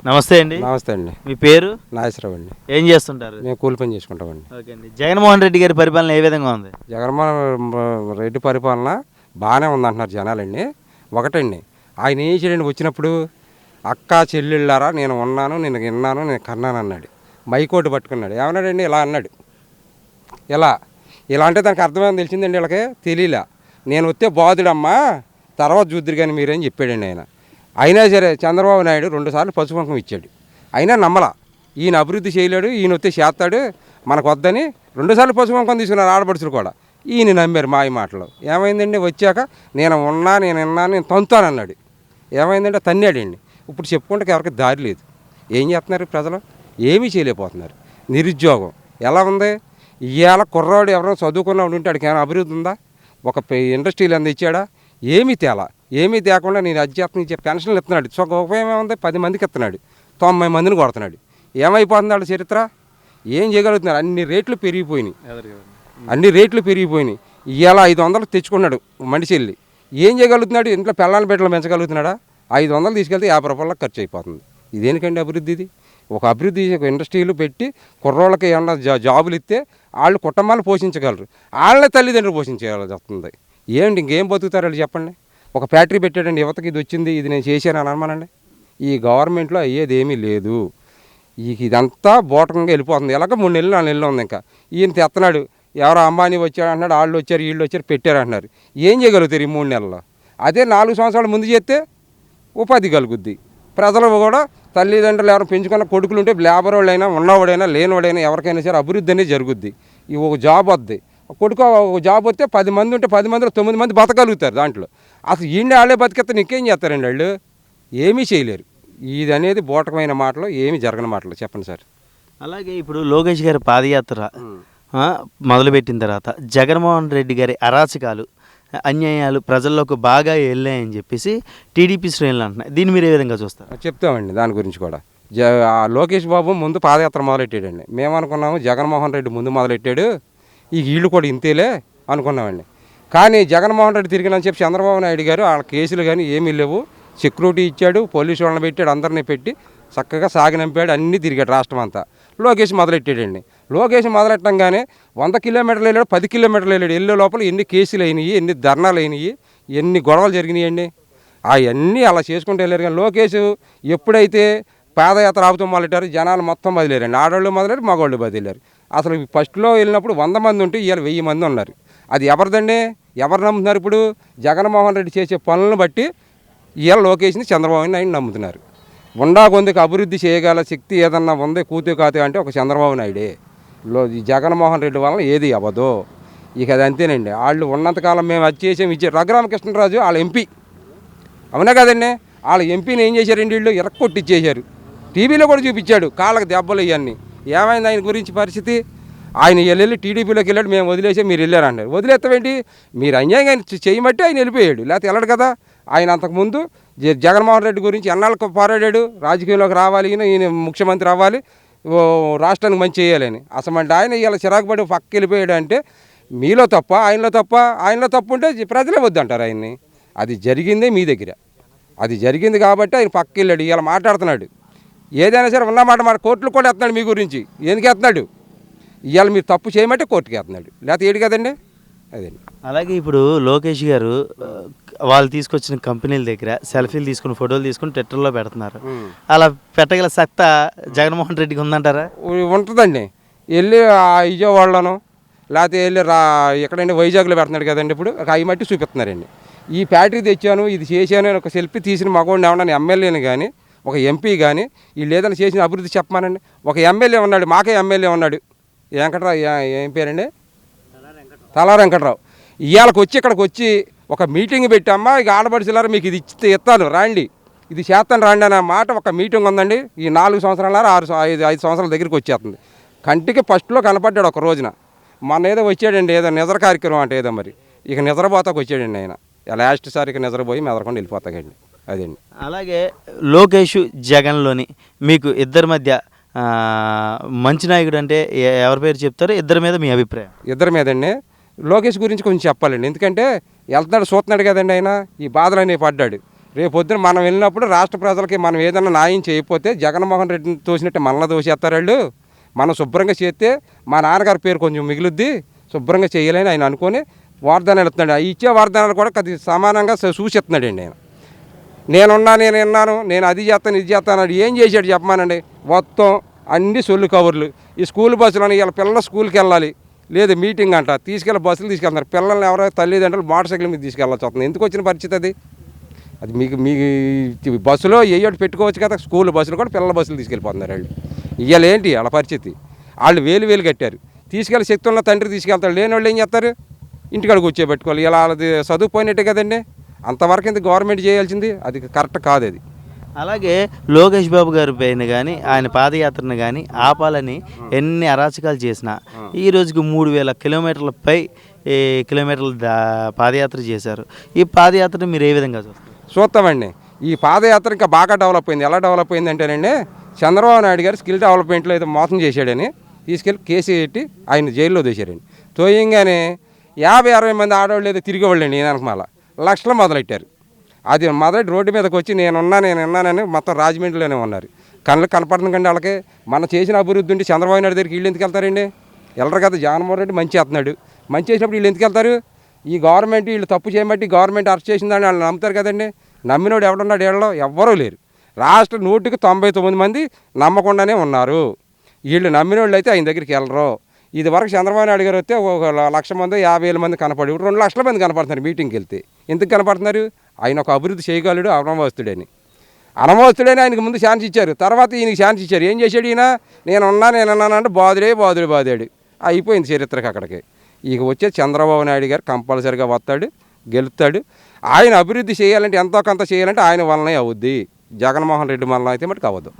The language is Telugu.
నమస్తే అండి. నమస్తే అండి. మీ పేరు? నాగేశ్వరరావు అండి. ఏం చేస్తుంటారు? మేము కూలి పని చేసుకుంటామండి. ఓకే అండి. జగన్మోహన్ రెడ్డి గారి పరిపాలన ఏ విధంగా ఉంది? జగన్మోహన్ రెడ్డి పరిపాలన బాగానే ఉందంటున్నారు జనాలండి. ఒకటండి, ఆయన ఏం చేయడండి, వచ్చినప్పుడు అక్క చెల్లెళ్ళారా నేను ఉన్నాను, నేను విన్నాను, నేను కన్నాను అన్నాడు. మైకోటి పట్టుకున్నాడు. ఏమన్నాడండి? ఇలా అన్నాడు. ఇలా అంటే దానికి అర్థమేమో తెలిసిందండి. వీళ్ళకి తెలియలే. నేను వస్తే బాధుడమ్మా, తర్వాత చూద్దరు కానీ మీరేం చెప్పాడండి ఆయన. అయినా సరే చంద్రబాబు నాయుడు 2 సార్లు పసుపు కుంకుమ ఇచ్చాడు. అయినా నమ్మలా. ఈయన అభివృద్ధి చేయలేడు, ఈయన వస్తే చేస్తాడు, మనకు వద్దని 2 సార్లు పసుపు కుంకుమ తీసుకున్నారు ఆడపడుచులు కూడా. ఈయన నమ్మారు మాయ మాటలు. ఏమైందండి? వచ్చాక నేను ఉన్నా, నేను విన్నాను, నేను తంతానన్నాడు. ఏమైందంటే తన్నాడండి. ఇప్పుడు చెప్పుకుంటే ఎవరికి దారి లేదు. ఏం చేస్తున్నారు ప్రజలు? ఏమీ చేయలేకపోతున్నారు. నిరుద్యోగం ఎలా ఉంది? ఇవాళ కుర్రాడు ఎవరైనా చదువుకున్నవాడు ఉంటే వాడికి ఏమైనా అభివృద్ధి ఉందా? ఒక ఇండస్ట్రీలు ఎంత ఇచ్చాడా? ఏమీ తేకుండా నేను అధ్యాత్మం ఇచ్చే పెన్షన్లు ఇస్తున్నాడు. ఉపయోగం ఏముంది? 10 మందికి ఇస్తున్నాడు, 90 మందిని కొడుతున్నాడు. ఏమైపోతుంది వాళ్ళ చరిత్ర? ఏం చేయగలుగుతున్నారు? అన్ని రేట్లు పెరిగిపోయినాయి. ఇవాళ 500 తెచ్చుకున్నాడు మనిషి వెళ్ళి. ఏం చేయగలుగుతున్నాడు? ఇంట్లో పెళ్ళాన్ని బిడ్డలు పెంచగలుగుతున్నాడా? 500 తీసుకెళ్తే 50 రూపాయలకు ఖర్చు అయిపోతుంది. ఇదేనికండి అభివృద్ధి? ఇది ఒక అభివృద్ధి. ఒక ఇండస్ట్రీలు పెట్టి కుర్రోళ్ళకి ఏమన్నా జాబులు ఇస్తే వాళ్ళు కుటుంబాలు పోషించగలరు. వాళ్ళనే తల్లిదండ్రులు పోషించేయాల్సి వస్తుంది. ఏంటి ఇంకేం బతుకుతారు వాళ్ళు చెప్పండి? ఒక ఫ్యాక్టరీ పెట్టాడండి, యువతకి ఇది వచ్చింది, ఇది నేను చేశాను అని అనమానండి. ఈ గవర్నమెంట్లో అయ్యేది ఏమీ లేదు. ఇదంతా బోటకంగా వెళ్ళిపోతుంది. ఎలాగ 3 నెలలు 4 నెలలు ఉంది. ఇంకా ఈయన తెస్తున్నాడు. ఎవరో అంబానీ వచ్చాడు అంటున్నాడు, వాళ్ళు వచ్చారు, వీళ్ళు వచ్చారు, పెట్టారు అంటున్నారు. ఏం చేయగలుగుతారు ఈ 3 నెలల్లో? అదే 4 సంవత్సరాల ముందు చేస్తే ఉపాధి కలుగుద్ది. ప్రజలు కూడా తల్లిదండ్రులు ఎవరు పెంచుకున్న కొడుకులు ఉంటే లేబర్ వాళ్ళైనా, ఉన్నవాడైనా, లేనివాడైనా ఎవరికైనా సరే అభివృద్ధి అనేది జరుగుద్ది. ఒక జాబ్ వద్ది. కొడుకు ఒక జాబ్ వస్తే 10 మంది ఉంటే 10 మందిలో 9 మంది బతకగలుగుతారు. దాంట్లో అసలు ఈయన వాళ్ళే బతికేస్తే నీకేం చేస్తారండి వాళ్ళు? ఏమీ చేయలేరు. ఇది అనేది బోటకమైన మాటలు, ఏమీ జరగని మాటలు. చెప్పండి సార్. అలాగే ఇప్పుడు లోకేష్ గారి పాదయాత్ర మొదలుపెట్టిన తర్వాత జగన్మోహన్ రెడ్డి గారి అరాచకాలు, అన్యాయాలు ప్రజల్లోకి బాగా వెళ్ళాయని చెప్పేసి టీడీపీ శ్రేణులు అంటున్నాయి. దీన్ని మీరు ఏ విధంగా చూస్తారు? చెప్తామండి దాని గురించి కూడా. లోకేష్ బాబు ముందు పాదయాత్ర మొదలెట్టాడండి. మేమనుకున్నాము జగన్మోహన్ రెడ్డి ముందు మొదలెట్టాడు, ఈ వీళ్ళు కూడా ఇంతేలే అనుకున్నామండి. కానీ జగన్మోహన్ రెడ్డి తిరిగినని చెప్పి చంద్రబాబు నాయుడు గారు వాళ్ళ కేసులు కానీ ఏమీ లేవు. సెక్యూరిటీ ఇచ్చాడు, పోలీసు వాళ్ళని పెట్టాడు, అందరినీ పెట్టి చక్కగా సాగనంపాడు, అన్నీ తిరిగాడు రాష్ట్రం అంతా. లోకేష్ మొదలెట్టాడండి. లోకేష్ మొదలెట్టంగానే 100 కిలోమీటర్లు వెళ్ళాడు, 10 కిలోమీటర్లు వెళ్ళాడు. వెళ్ళే లోపల ఎన్ని కేసులు అయినాయి, ఎన్ని ధర్నాలు అయినాయి, ఎన్ని గొడవలు జరిగినాయండి. అవన్నీ అలా చేసుకుంటూ వెళ్ళారు. కానీ లోకేష్ ఎప్పుడైతే పాదయాత్ర ఆపుతూ మొదలెట్టారు, జనాలు మొత్తం బదిలేరండి. ఆడవాళ్ళు మొదలెట్టారు, మగవాళ్ళు బదిలేరు. అసలు ఫస్ట్లో వెళ్ళినప్పుడు 100 మంది ఉంటే ఇవాళ 1000 మంది ఉన్నారు. అది ఎవరిదండి? ఎవరు నమ్ముతున్నారు ఇప్పుడు? జగన్మోహన్ రెడ్డి చేసే పనులను బట్టి ఇవాళ లోకేష్ని, చంద్రబాబు నాయుడు నమ్ముతున్నారు. కొందరికి అభివృద్ధి చేయగల శక్తి ఏదన్నా ఉంది కూతు కాతే అంటే ఒక చంద్రబాబు నాయుడే. జగన్మోహన్ రెడ్డి వలన ఏది అవ్వదు. ఇక అది అంతేనండి. వాళ్ళు ఉన్నంతకాలం మేము అది చేసాం ఇచ్చే. రఘురామకృష్ణరాజు వాళ్ళ ఎంపీ, అవునా కదండి? వాళ్ళ ఎంపీని ఏం చేశారండి? వీళ్ళు ఎరక్కొట్టిచ్చేశారు. టీవీలో కూడా చూపించాడు కాళ్ళకి దెబ్బలు ఇవన్నీ. ఏమైంది ఆయన గురించి పరిస్థితి? ఆయన వెళ్ళి టీడీపీలోకి వెళ్ళాడు, మేము వదిలేసే మీరు వెళ్ళారు అన్నారు. వదిలేస్తామేంటి? మీరు అన్యాయంగా చేయమట్టి ఆయన వెళ్ళిపోయాడు, లేకపోతే వెళ్ళడు కదా. ఆయన అంతకుముందు జగన్మోహన్ రెడ్డి గురించి ఎన్నాళ్ళకు పోరాడాడు, రాజకీయంలోకి రావాలి, ఈయన ముఖ్యమంత్రి అవ్వాలి, రాష్ట్రానికి మంచి చేయాలని. అసలు అంటే ఆయన ఇలా చిరాకు పడి పక్కకి వెళ్ళిపోయాడు అంటే మీలో తప్ప, ఆయనలో తప్పు ఉంటే ప్రజలే వద్దంటారు ఆయన్ని. అది జరిగిందే మీ దగ్గర. అది జరిగింది కాబట్టి ఆయన పక్కకి వెళ్ళాడు. ఇలా మాట్లాడుతున్నాడు. ఏదైనా సరే ఉన్నమాట కోర్టులు కూడా ఎత్తున్నాడు మీ గురించి. ఎందుకు ఎత్తున్నాడు? ఇవాళ మీరు తప్పు చేయమంటే కోర్టుకి ఎత్తున్నాడు, లేకపోతే ఏడు కదండి. అదండి. అలాగే ఇప్పుడు లోకేష్ గారు వాళ్ళు తీసుకొచ్చిన కంపెనీల దగ్గర సెల్ఫీలు తీసుకుని, ఫోటోలు తీసుకుని ట్విట్టర్లో పెడుతున్నారు. అలా పెట్టగల సత్తా జగన్మోహన్ రెడ్డికి ఉందంటారా? ఉంటుందండి. వెళ్ళి విజయవాడలోనో లేకపోతే వెళ్ళి ఎక్కడండి వైజాగ్లో పెడుతున్నాడు కదండి. ఇప్పుడు అవి మట్టి చూపిస్తున్నారండి. ఈ ఫ్యాక్టరీ తెచ్చాను, ఇది చేశాను అని ఒక సెల్ఫీ తీసిన మగవాడిని ఏమన్నా ఎమ్మెల్యేని కానీ, ఒక ఎంపీ కానీ వీళ్ళు ఏదైనా చేసిన అభివృద్ధి చెప్పమానండి. ఒక ఎమ్మెల్యే ఉన్నాడు, మాకే ఎమ్మెల్యే ఉన్నాడు, వెంకటరావు. ఏం పేరండి? తలా వెంకటరావు. ఇవాళకి వచ్చి ఇక్కడికి వచ్చి ఒక మీటింగ్ పెట్టామ్మా, ఇక ఆడపడిచిలారా మీకు ఇది ఇస్తాను రాండి, ఇది చేస్తాను రాండి అనే మాట ఒక మీటింగ్ ఉందండి. ఈ 4 సంవత్సరాల 5 సంవత్సరాల దగ్గరికి వచ్చేస్తుంది. కంటికి ఫస్ట్లో కనపడ్డాడు ఒక రోజున. మొన్న ఏదో వచ్చాడండి, ఏదో నిద్ర కార్యక్రమం అంటే ఏదో మరి. ఇక నిద్రపోతాకు వచ్చాడండి ఆయన. లాస్ట్ సారికి నిద్రపోయి మెదరకుండా వెళ్ళిపోతాకండి. అదండి. అలాగే లోకేష్ జగన్లోని మీకు ఇద్దరి మధ్య మంచి నాయకుడు అంటే ఎవరి పేరు చెప్తారు? ఇద్దరి మీద మీ అభిప్రాయం? ఇద్దరి మీదండి. లోకేష్ గురించి కొంచెం చెప్పాలండి. ఎందుకంటే వెళ్తున్నాడు, చూస్తున్నాడు కదండి ఆయన. ఈ బాధలన్నీ పడ్డాడు. రేపు పొద్దున మనం వెళ్ళినప్పుడు రాష్ట్ర ప్రజలకి మనం ఏదైనా న్యాయం చేయకపోతే జగన్మోహన్ రెడ్డిని తోసినట్టే మనల్ని తోసేస్తారు వాళ్ళు. మనం శుభ్రంగా చేస్తే మా నాన్నగారి పేరు కొంచెం మిగులుద్ది, శుభ్రంగా చేయాలని ఆయన అనుకొని వాగ్దానాలు ఇస్తున్నాడు. ఆ ఇచ్చే వాగ్దానాలు కూడా కొద్ది సమానంగా సూచిస్తున్నాడండి ఆయన. నేనున్నా, నేను విన్నాను, నేను అది చేస్తాను, ఇది చేస్తాను. ఏం చేశాడు చెప్పమానండి? మొత్తం అన్ని సొల్లు కవర్లు. ఈ స్కూల్ బస్సులని ఇలా పిల్లలు స్కూల్కి వెళ్ళాలి, లేదు మీటింగ్ అంట, తీసుకెళ్ళి బస్సులు తీసుకెళ్తున్నారు. పిల్లల్ని ఎవరో తల్లిదండ్రులు మోటార్ సైకిల్ మీద తీసుకెళ్ళాల్సి వస్తుంది. ఎందుకు వచ్చిన పరిస్థితి అది? అది మీకు బస్సులో ఏయోటి పెట్టుకోవచ్చు కదా. స్కూల్ బస్సులు కూడా పిల్లల బస్సులు తీసుకెళ్ళిపోతున్నారు వాళ్ళు. ఇవాళ ఏంటి వాళ్ళ పరిస్థితి? వాళ్ళు వేలు కట్టారు, తీసుకెళ్ళి శక్తి ఉన్న తండ్రి తీసుకెళ్తారు, లేని వాళ్ళు ఏం చేస్తారు? ఇంటికాడ కూర్చోబెట్టుకోవాలి. ఇలా వాళ్ళది చదువుపోయినట్టే కదండి. అంతవరకు ఎందుకు గవర్నమెంట్ చేయాల్సింది? అది కరెక్ట్ కాదు అది. అలాగే లోకేష్ బాబు గారి పైన కానీ ఆయన పాదయాత్రను కానీ ఆపాలని ఎన్ని అరాచకాలు చేసినా ఈ రోజుకి 3000 కిలోమీటర్లపై పాదయాత్ర చేశారు. ఈ పాదయాత్రను మీరు ఏ విధంగా చూస్తారు? చూస్తామండి. ఈ పాదయాత్ర ఇంకా బాగా డెవలప్ అయింది. ఎలా డెవలప్ అయింది అంటేనండి, చంద్రబాబు నాయుడు గారు స్కిల్ డెవలప్మెంట్లో ఏదో మోసం చేశాడని తీసుకెళ్ళి కేసు పెట్టి ఆయన జైల్లో దోశారండి. తోయంగానే 50-60 మంది ఆడవాళ్ళు ఏదో తిరిగేవాళ్ళండి. ఈయనకు మళ్ళా లక్షలు మొదలెట్టారు. అది మొదటి రోడ్డు మీదకి వచ్చి నేను విన్నానని మొత్తం రాజమండ్రిలోనే ఉన్నారు. కళ్ళు కనపడుతుంది కండి వాళ్ళకి. మనం చేసిన అభివృద్ధి ఉండి చంద్రబాబు నాయుడు దగ్గరికి వీళ్ళు ఎందుకు వెళ్తారండి? వెళ్ళరు కదా. జగన్మోహన్ రెడ్డి మంచి చేస్తున్నాడు. మంచి చేసినప్పుడు వీళ్ళు ఎందుకు వెళ్తారు? ఈ గవర్నమెంట్ వీళ్ళు తప్పు చేయబట్టి గవర్నమెంట్ అరెస్ట్ చేసిందని వాళ్ళు నమ్ముతారు కదండి. నమ్మినోడు ఎవడున్నాడు? వీళ్ళలో ఎవ్వరూ లేరు. రాష్ట్ర 199 మంది నమ్మకుండానే ఉన్నారు. వీళ్ళు నమ్మినోళ్ళు అయితే ఆయన దగ్గరికి వెళ్ళరు. ఇది వరకు చంద్రబాబు నాయుడు గారు వస్తే 1,00,000 మంది 50,000 మంది కనపడి, ఇప్పుడు 2 లక్షల మంది కనపడుతున్నారు మీటింగ్కి వెళ్తే. ఎందుకు కనపడుతున్నారు? ఆయన ఒక అభివృద్ధి చేయగలడు, అనవస్తుడని ఆయనకు ముందు ఛాన్స్ ఇచ్చారు. తర్వాత ఈయనకి ఛాన్స్ ఇచ్చారు. ఏం చేశాడు ఈయన? నేనున్నానంటే బాదుడాడు. అయిపోయింది చరిత్రకి అక్కడికి. ఇక వచ్చే చంద్రబాబు నాయుడు గారు కంపల్సరిగా వస్తాడు, గెలుస్తాడు. ఆయన అభివృద్ధి చేయాలంటే ఎంతో కొంత చేయాలంటే ఆయన వల్లనే అవుద్ది. జగన్మోహన్ రెడ్డి వలన అయితే మటుకు అవ్వదు.